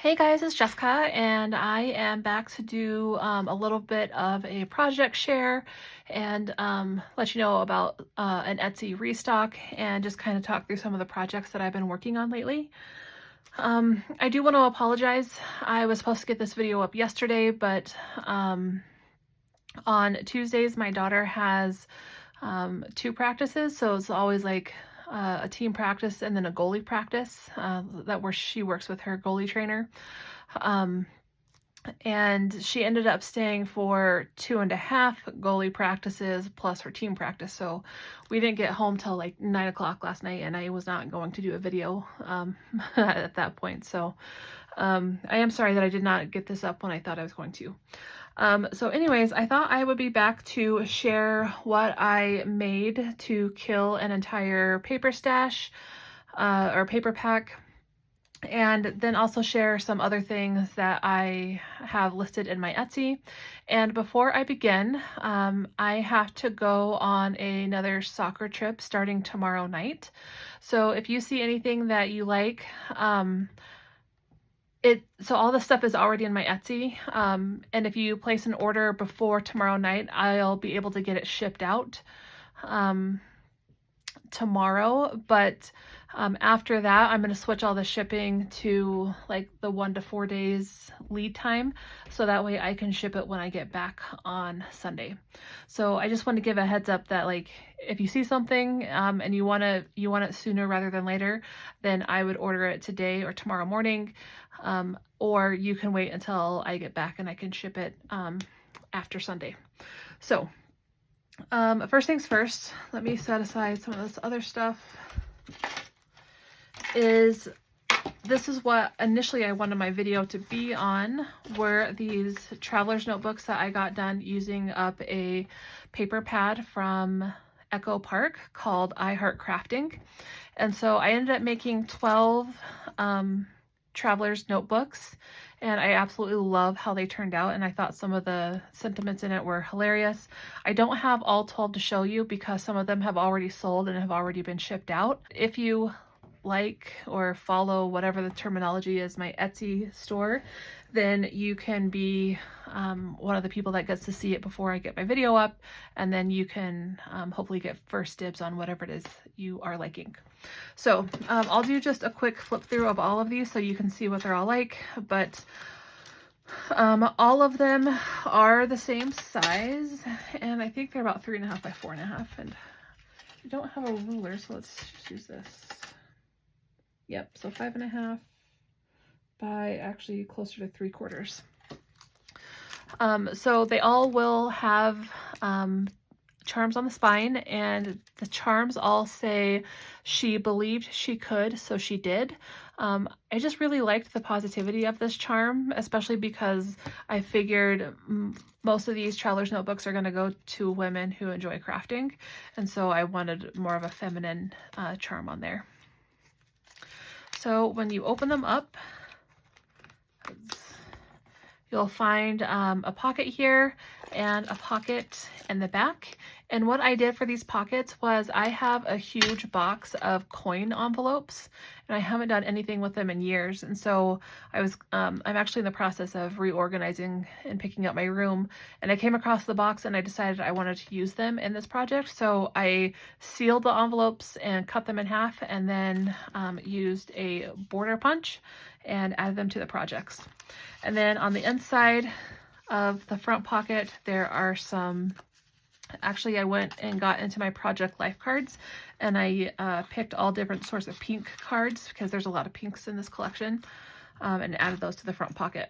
Hey guys, it's Jessica, and I am back to do a little bit of a project share and let you know about an Etsy restock and just kind of talk through some of the projects that I've been working on lately. I do want to apologize. I was supposed to get this video up yesterday, but on Tuesdays my daughter has two practices, so it's always like a team practice and then a goalie practice where she works with her goalie trainer. Um, and she ended up staying for 2.5 goalie practices plus her team practice. So we didn't get home till like 9 o'clock last night, and I was not going to do a video at that point. So I am sorry that I did not get this up when I thought I was going to. So anyways, I thought I would be back to share what I made to kill an entire paper stash or paper pack, and then also share some other things that I have listed in my Etsy. And before I begin, I have to go on another soccer trip starting tomorrow night. So if you see anything that you like, so all this stuff is already in my Etsy, and if you place an order before tomorrow night, I'll be able to get it shipped out tomorrow. But after that, I'm going to switch all the shipping to like the 1 to 4 days lead time, so that way I can ship it when I get back on Sunday. So I just want to give a heads up that like if you see something and you want it sooner rather than later, then I would order it today or tomorrow morning, or you can wait until I get back and I can ship it after Sunday. So first things first, let me set aside some of this other stuff. This is what initially I wanted my video to be on, were these traveler's notebooks that I got done using up a paper pad from Echo Park called I Heart Crafting. And so I ended up making 12 traveler's notebooks, and I absolutely love how they turned out, and I thought some of the sentiments in it were hilarious. I don't have all 12 to show you because some of them have already sold and have already been shipped out. If you like or follow whatever the terminology is, my Etsy store, then you can be one of the people that gets to see it before I get my video up, and then you can hopefully get first dibs on whatever it is you are liking. So I'll do just a quick flip through of all of these so you can see what they're all like, but all of them are the same size, and I think they're about 3.5 by 4.5, and I don't have a ruler, so let's just use this. Yep, so 5.5 by actually closer to 3/4. So they all will have charms on the spine, and the charms all say she believed she could, so she did. I just really liked the positivity of this charm, especially because I figured most of these traveler's notebooks are going to go to women who enjoy crafting, and so I wanted more of a feminine charm on there. So when you open them up, you'll find a pocket here and a pocket in the back. And what I did for these pockets was I have a huge box of coin envelopes, and I haven't done anything with them in years. And so I'm actually in the process of reorganizing and picking up my room, and I came across the box and I decided I wanted to use them in this project. So I sealed the envelopes and cut them in half, and then used a border punch and added them to the projects. And then on the inside of the front pocket, there are some, actually I went and got into my project life cards, and I picked all different sorts of pink cards because there's a lot of pinks in this collection, and added those to the front pocket.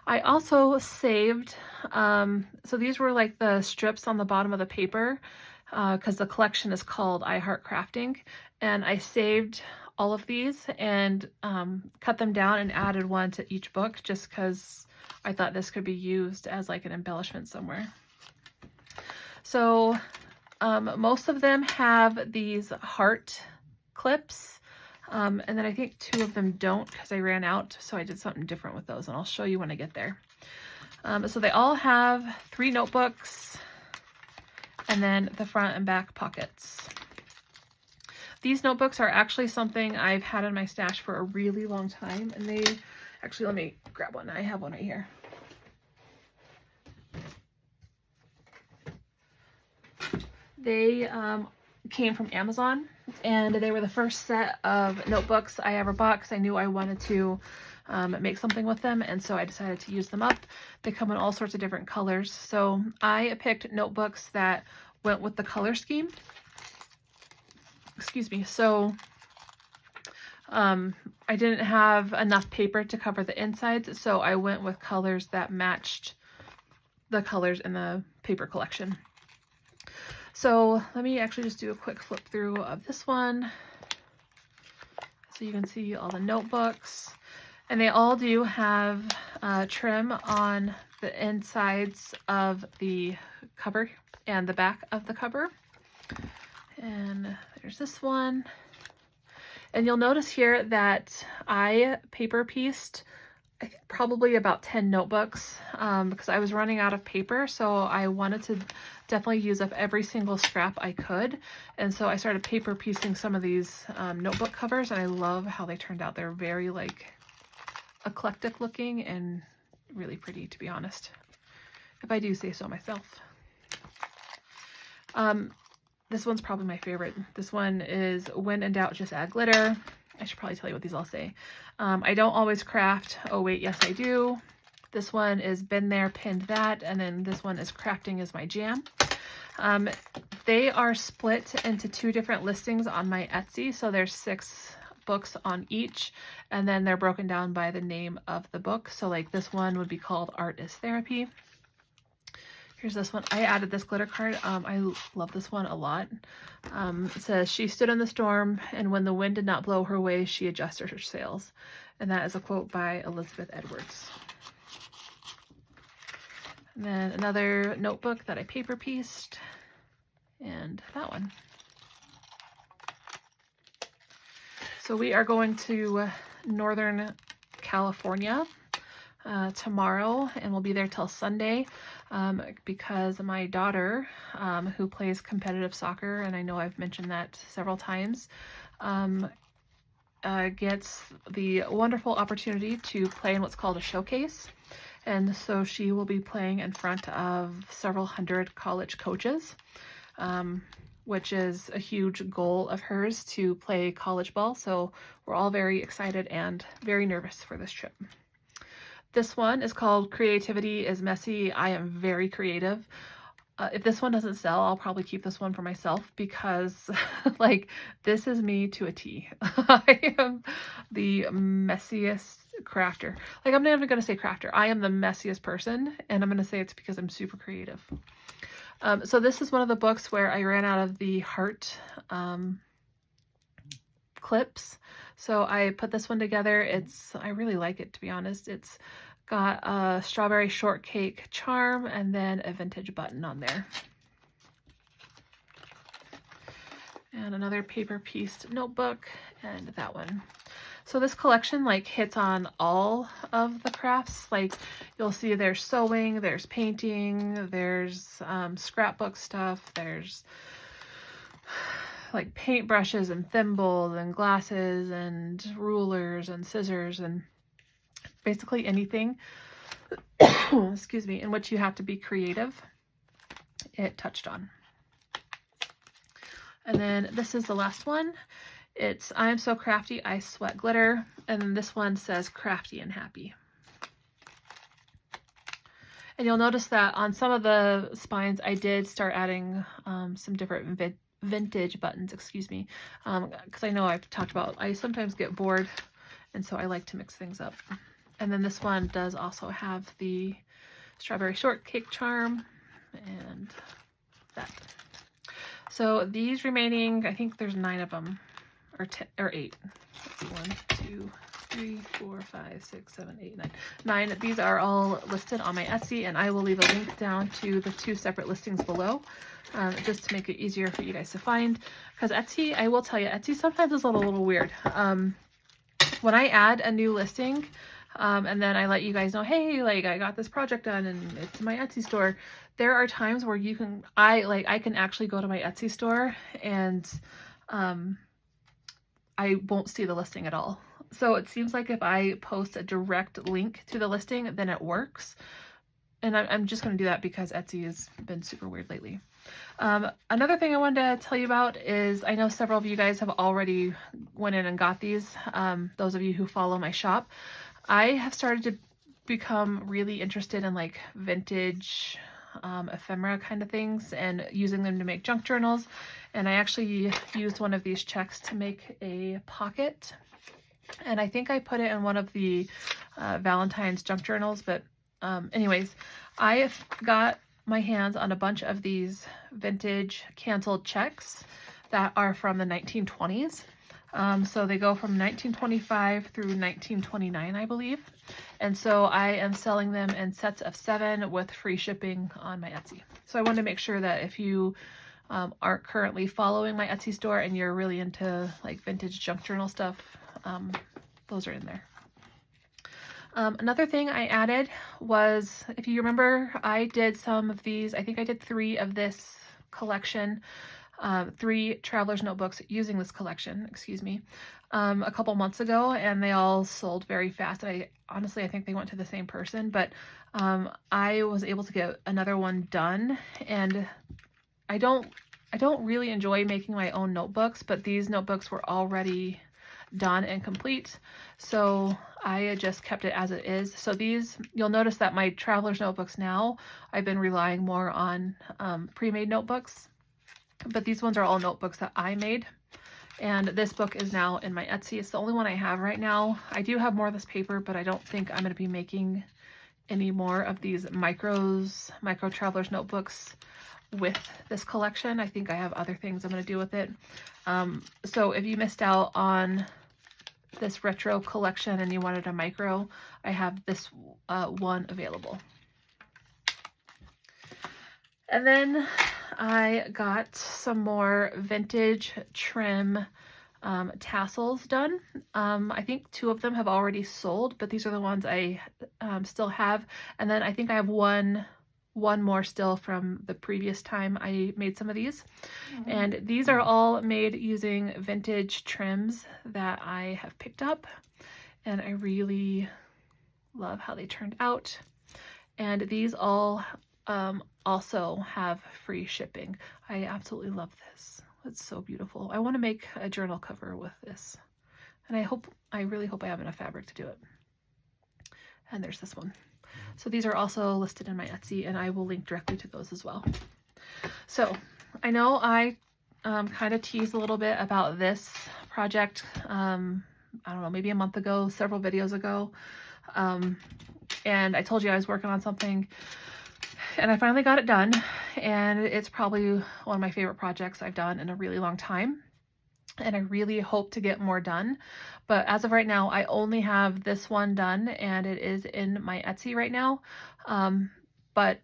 I also saved, so these were like the strips on the bottom of the paper, because the collection is called I Heart Crafting, and I saved all of these and cut them down and added one to each book just because I thought this could be used as like an embellishment somewhere. So most of them have these heart clips, and then I think 2 of them don't because I ran out, so I did something different with those, and I'll show you when I get there. So they all have 3 notebooks and then the front and back pockets. These notebooks are actually something I've had in my stash for a really long time, and they Actually, let me grab one. I have one right here. They came from Amazon, and they were the first set of notebooks I ever bought because I knew I wanted to make something with them, and so I decided to use them up. They come in all sorts of different colors, so I picked notebooks that went with the color scheme. Excuse me. So I didn't have enough paper to cover the insides, so I went with colors that matched the colors in the paper collection. So let me actually just do a quick flip through of this one so you can see all the notebooks. And they all do have trim on the insides of the cover and the back of the cover. And there's this one. And you'll notice here that I paper pieced, I think, probably about 10 notebooks because I was running out of paper. So I wanted to definitely use up every single scrap I could. And so I started paper piecing some of these notebook covers, and I love how they turned out. They're very like eclectic looking and really pretty, to be honest, if I do say so myself. This one's probably my favorite. This one is When in Doubt, Just Add Glitter. I should probably tell you what these all say. I don't always craft. Oh wait, yes I do. This one is Been There, Pinned That. And then this one is Crafting is My Jam. They are split into 2 different listings on my Etsy. So there's 6 books on each. And then they're broken down by the name of the book. So like this one would be called Art is Therapy. Here's this one. I added this glitter card. I love this one a lot. It says, she stood in the storm, and when the wind did not blow her way, she adjusted her sails. And that is a quote by Elizabeth Edwards. And then another notebook that I paper pieced, and that one. So we are going to Northern California tomorrow, and we'll be there till Sunday because my daughter, who plays competitive soccer, and I know I've mentioned that several times, gets the wonderful opportunity to play in what's called a showcase. And so she will be playing in front of several hundred college coaches, which is a huge goal of hers to play college ball. So we're all very excited and very nervous for this trip. This one is called Creativity is Messy. I am very creative. If this one doesn't sell, I'll probably keep this one for myself because like this is me to a T. I am the messiest crafter. Like I'm not even going to say crafter. I am the messiest person, and I'm going to say it's because I'm super creative. So this is one of the books where I ran out of the heart clips. So I put this one together. I really like it, to be honest. It's got a strawberry shortcake charm and then a vintage button on there. And another paper pieced notebook, and that one. So this collection like hits on all of the crafts. Like you'll see there's sewing, there's painting, there's scrapbook stuff, there's like paint brushes and thimbles and glasses and rulers and scissors and basically anything, excuse me, in which you have to be creative, it touched on. And then this is the last one. It's I Am So Crafty, I Sweat Glitter. And then this one says Crafty and Happy. And you'll notice that on some of the spines, I did start adding some different vintage buttons, excuse me, because I know I've talked about, I sometimes get bored, and so I like to mix things up. And then this one does also have the strawberry shortcake charm and that. So these remaining, I think there's 9 of them, or 10 or 8. Let's see, 1, 2, 3, 4, 5, 6, 7, 8, 9. 9. These are all listed on my Etsy, and I will leave a link down to the 2 separate listings below, just to make it easier for you guys to find. Because Etsy, I will tell you, Etsy sometimes is a little weird. When I add a new listing, and then I let you guys know, hey, like I got this project done and it's in my Etsy store. There are times where I can actually go to my Etsy store and I won't see the listing at all. So it seems like if I post a direct link to the listing, then it works. And I'm just going to do that because Etsy has been super weird lately. Another thing I wanted to tell you about is I know several of you guys have already went in and got these. Those of you who follow my shop, I have started to become really interested in like vintage ephemera kind of things and using them to make junk journals. And I actually used one of these checks to make a pocket. And I think I put it in one of the Valentine's junk journals, but anyways, I got my hands on a bunch of these vintage canceled checks that are from the 1920s. So they go from 1925 through 1929, I believe. And so I am selling them in sets of 7 with free shipping on my Etsy. So I wanted to make sure that if you aren't currently following my Etsy store and you're really into like vintage junk journal stuff, those are in there. Another thing I added was, if you remember, I did some of these. I think I did 3 of this collection, 3 traveler's notebooks using this collection, excuse me, a couple months ago, and they all sold very fast. I think they went to the same person, but I was able to get another one done, and I don't really enjoy making my own notebooks, but these notebooks were already done and complete, so I just kept it as it is. So these, you'll notice that my traveler's notebooks now, I've been relying more on pre-made notebooks, but these ones are all notebooks that I made. And this book is now in my Etsy. It's the only one I have right now. I do have more of this paper, but I don't think I'm going to be making any more of these micro traveler's notebooks with this collection. I think I have other things I'm going to do with it. So if you missed out on this retro collection and you wanted a micro, I have this one available. And then I got some more vintage trim tassels done. I think 2 of them have already sold, but these are the ones I still have. And then I think I have one more still from the previous time I made some of these. And these are all made using vintage trims that I have picked up, and I really love how they turned out. And these all also have free shipping. I absolutely love this. It's so beautiful. I want to make a journal cover with this, and I really hope I have enough fabric to do it. And there's this one. So these are also listed in my Etsy, and I will link directly to those as well. So I know I kind of teased a little bit about this project, I don't know, maybe a month ago, several videos ago. And I told you I was working on something, and I finally got it done. And it's probably one of my favorite projects I've done in a really long time. And I really hope to get more done. But as of right now, I only have this one done, and it is in my Etsy right now. But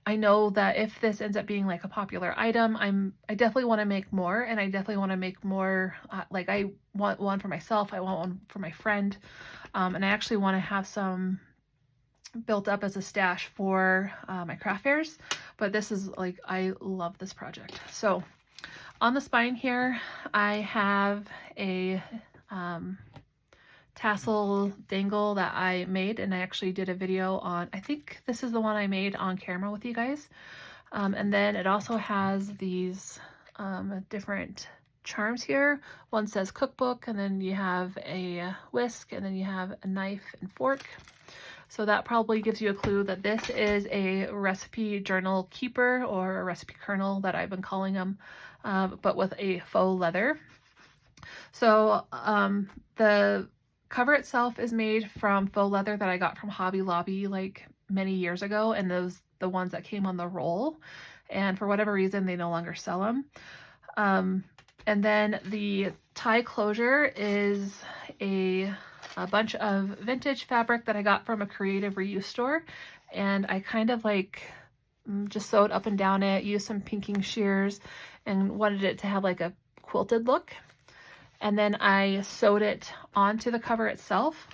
I know that if this ends up being like a popular item, I definitely want to make more, and I definitely want to make more, like I want one for myself, I want one for my friend, and I actually want to have some built up as a stash for my craft fairs. But this is like, I love this project. So on the spine here, I have a tassel dangle that I made, and I actually did a video on, I think this is the one I made on camera with you guys. And then it also has these different charms here. One says cookbook, and then you have a whisk, and then you have a knife and fork. So that probably gives you a clue that this is a recipe journal keeper, or a recipe kernel that I've been calling them, but with a faux leather. So the cover itself is made from faux leather that I got from Hobby Lobby like many years ago, and those the ones that came on the roll, and for whatever reason they no longer sell them. And then the tie closure is a bunch of vintage fabric that I got from a creative reuse store, and I kind of like just sewed up and down it, used some pinking shears, and wanted it to have like a quilted look. And then I sewed it onto the cover itself,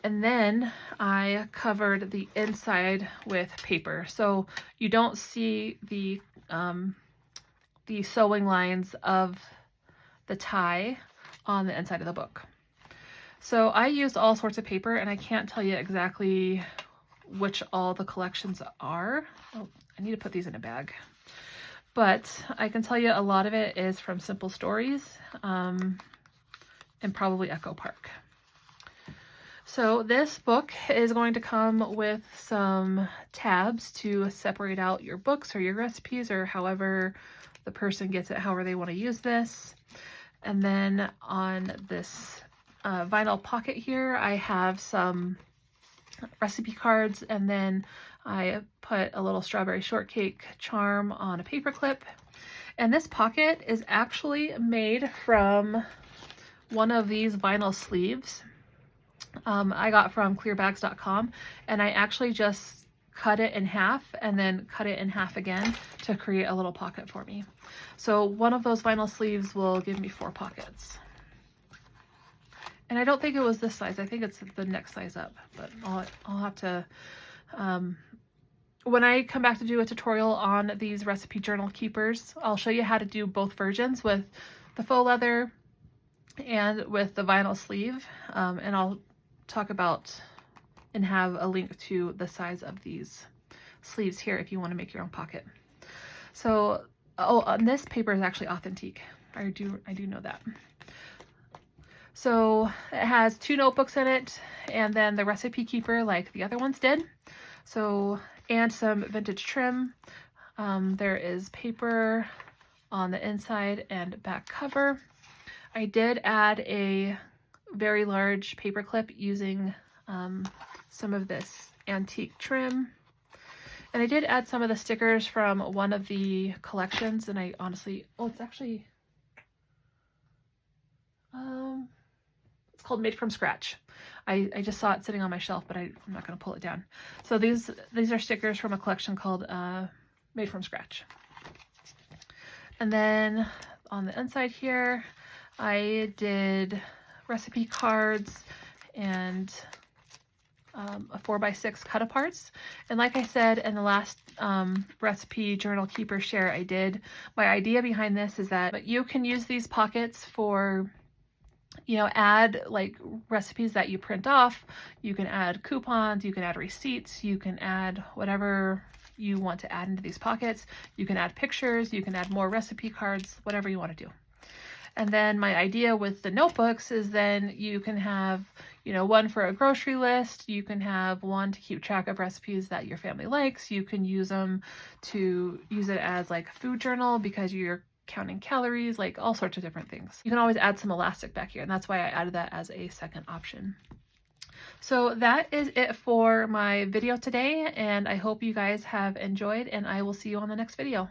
and then I covered the inside with paper, so you don't see the sewing lines of the tie on the inside of the book. So I used all sorts of paper, and I can't tell you exactly which all the collections are. Oh, I need to put these in a bag. But I can tell you a lot of it is from Simple Stories, and probably Echo Park. So this book is going to come with some tabs to separate out your books or your recipes, or however the person gets it, however they want to use this. And then on this vinyl pocket here, I have some recipe cards, and then I put a little strawberry shortcake charm on a paper clip. And this pocket is actually made from one of these vinyl sleeves I got from clearbags.com, and I actually just cut it in half and then cut it in half again to create a little pocket for me. So one of those vinyl sleeves will give me 4 pockets. And I don't think it was this size. I think it's the next size up, but I'll have to, when I come back to do a tutorial on these recipe journal keepers, I'll show you how to do both versions with the faux leather and with the vinyl sleeve. And I'll talk about and have a link to the size of these sleeves here if you want to make your own pocket. So, and this paper is actually authentic. I do know that. So it has 2 notebooks in it, and then the recipe keeper like the other ones did. So, and some vintage trim. There is paper on the inside and back cover. I did add a very large paper clip using some of this antique trim. And I did add some of the stickers from one of the collections, and I honestly, it's actually, it's called Made from Scratch. I just saw it sitting on my shelf, but I'm not going to pull it down. So these are stickers from a collection called Made from Scratch. And then on the inside here, I did recipe cards and a 4x6 cut aparts. And like I said in the last recipe journal keeper share I did, my idea behind this is that you can use these pockets for, you know, add like recipes that you print off. You can add coupons, you can add receipts, you can add whatever you want to add into these pockets. You can add pictures, you can add more recipe cards, whatever you want to do. And then my idea with the notebooks is then you can have, you know, one for a grocery list. You can have one to keep track of recipes that your family likes. You can use them to use it as like a food journal because you're counting calories, like all sorts of different things. You can always add some elastic back here, and that's why I added that as a second option. So that is it for my video today, and I hope you guys have enjoyed, and I will see you on the next video.